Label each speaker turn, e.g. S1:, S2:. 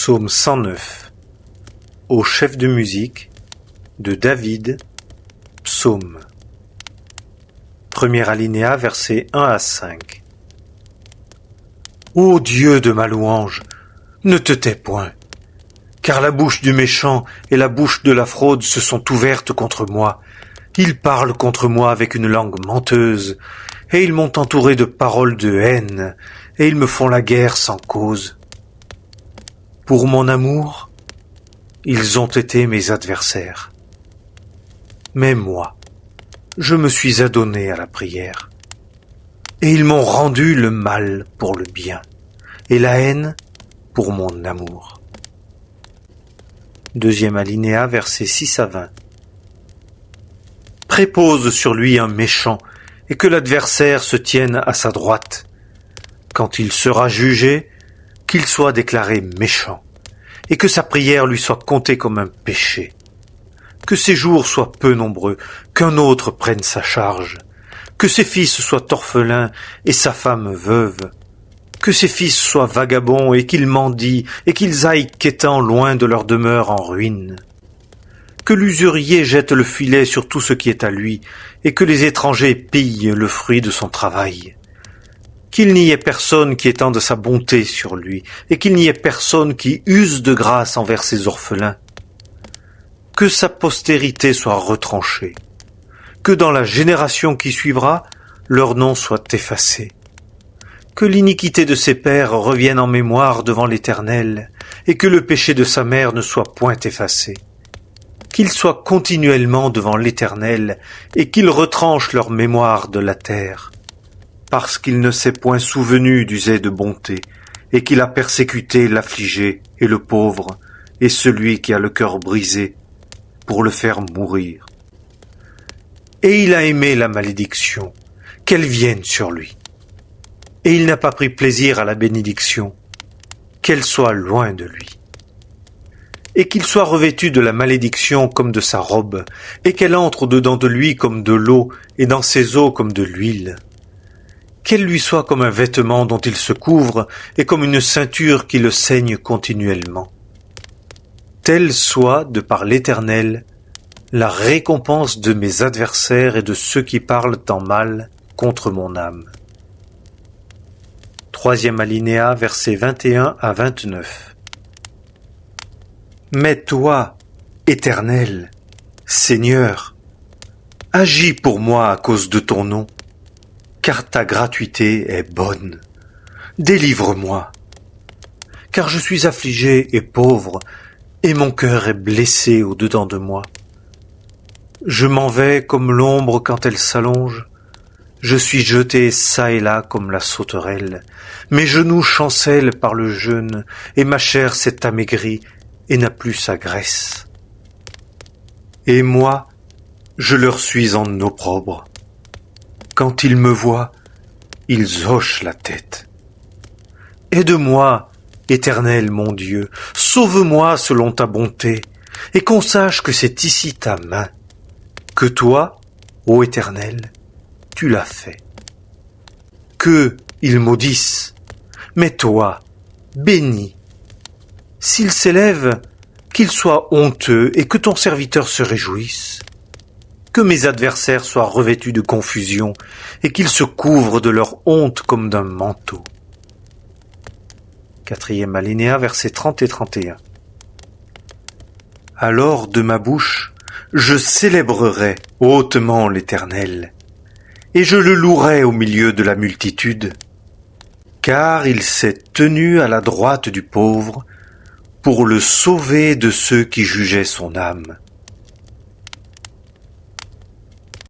S1: Psaume 109. Au chef de musique de David, Psaume. Premier alinéa, versets 1 à 5. Ô Dieu de ma louange, ne te tais point, car la bouche du méchant et la bouche de la fraude se sont ouvertes contre moi. Ils parlent contre moi avec une langue menteuse, et ils m'ont entouré de paroles de haine, et ils me font la guerre sans cause. Pour mon amour, ils ont été mes adversaires. Mais moi, je me suis adonné à la prière. Et ils m'ont rendu le mal pour le bien, et la haine pour mon amour. Deuxième alinéa, versets 6 à 20. Prépose sur lui un méchant, et que l'adversaire se tienne à sa droite. Quand il sera jugé, qu'il soit déclaré méchant, et que sa prière lui soit comptée comme un péché. Que ses jours soient peu nombreux, qu'un autre prenne sa charge, que ses fils soient orphelins et sa femme veuve, que ses fils soient vagabonds et qu'ils mendient et qu'ils aillent quêtant loin de leur demeure en ruine. Que l'usurier jette le filet sur tout ce qui est à lui, et que les étrangers pillent le fruit de son travail. Qu'il n'y ait personne qui étende sa bonté sur lui, et qu'il n'y ait personne qui use de grâce envers ses orphelins. Que sa postérité soit retranchée, que dans la génération qui suivra, leur nom soit effacé. Que l'iniquité de ses pères revienne en mémoire devant l'Éternel, et que le péché de sa mère ne soit point effacé. Qu'ils soient continuellement devant l'Éternel, et qu'il retranche leur mémoire de la terre. Parce qu'il ne s'est point souvenu d'user de bonté, et qu'il a persécuté l'affligé et le pauvre, et celui qui a le cœur brisé, pour le faire mourir. Et il a aimé la malédiction, qu'elle vienne sur lui. Et il n'a pas pris plaisir à la bénédiction, qu'elle soit loin de lui. Et qu'il soit revêtu de la malédiction comme de sa robe, et qu'elle entre au-dedans de lui comme de l'eau, et dans ses os comme de l'huile. Qu'elle lui soit comme un vêtement dont il se couvre, et comme une ceinture qui le ceigne continuellement. Telle soit, de par l'Éternel, la récompense de mes adversaires et de ceux qui parlent en mal contre mon âme. Troisième alinéa, versets 21 à 29. Mais toi, Éternel, Seigneur, agis pour moi à cause de ton nom, car ta gratuité est bonne. Délivre-moi, car je suis affligé et pauvre, et mon cœur est blessé au-dedans de moi. Je m'en vais comme l'ombre quand elle s'allonge, je suis jeté çà et là comme la sauterelle, mes genoux chancellent par le jeûne, et ma chair s'est amaigrie et n'a plus sa graisse. Et moi, je leur suis en opprobre. Quand ils me voient, ils hochent la tête. Aide-moi, Éternel mon Dieu, sauve-moi selon ta bonté, et qu'on sache que c'est ici ta main, que toi, ô Éternel, tu l'as fait. Que ils maudissent, mais toi, bénis. S'ils s'élèvent, qu'ils soient honteux et que ton serviteur se réjouisse. Que mes adversaires soient revêtus de confusion et qu'ils se couvrent de leur honte comme d'un manteau. Quatrième alinéa, versets 30 et 31. Alors de ma bouche, je célébrerai hautement l'Éternel, et je le louerai au milieu de la multitude, car il s'est tenu à la droite du pauvre, pour le sauver de ceux qui jugeaient son âme.